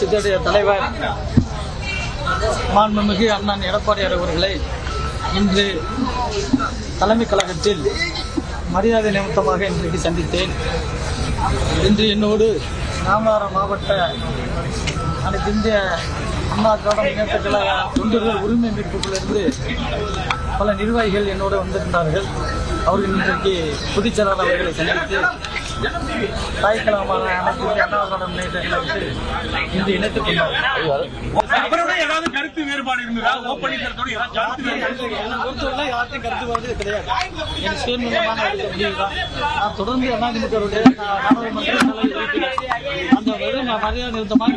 கட்சியுடைய தலைவர் மாண்புமிகு அண்ணன் எடப்பாடியார் அவர்களை இன்று தலைமை கழகத்தில் மரியாதை நிமித்தமாக இன்றைக்கு சந்தித்தேன். இன்று என்னோடு ராமநாதபுரம் மாவட்ட அனைத்து இந்திய அண்ணா திராவிட முன்னேற்ற கழக தொண்டர்கள் உரிமை மீட்புக்குள்ளிருந்து பல நிர்வாகிகள் என்னோடு வந்திருந்தார்கள். அவர்கள் இன்றைக்கு பொதுச் செயலாளர் அவர்களை சந்தித்து தாய்க்கழகமான அனைத்து இந்திய அண்ணா திராவிட முன்னேற்ற கழகத்தில் இன்று இணைத்துக் கொண்டார்கள். கருத்து வேறுபாடு இருந்ததா? யார்த்தையும் கருத்து வருவது கிடையாது. என் சுயநலமான முடிவுதான். நான் தொடர்ந்து அதிமுக நாடாளுமன்ற அந்த மரியாதை நிறுத்தமாக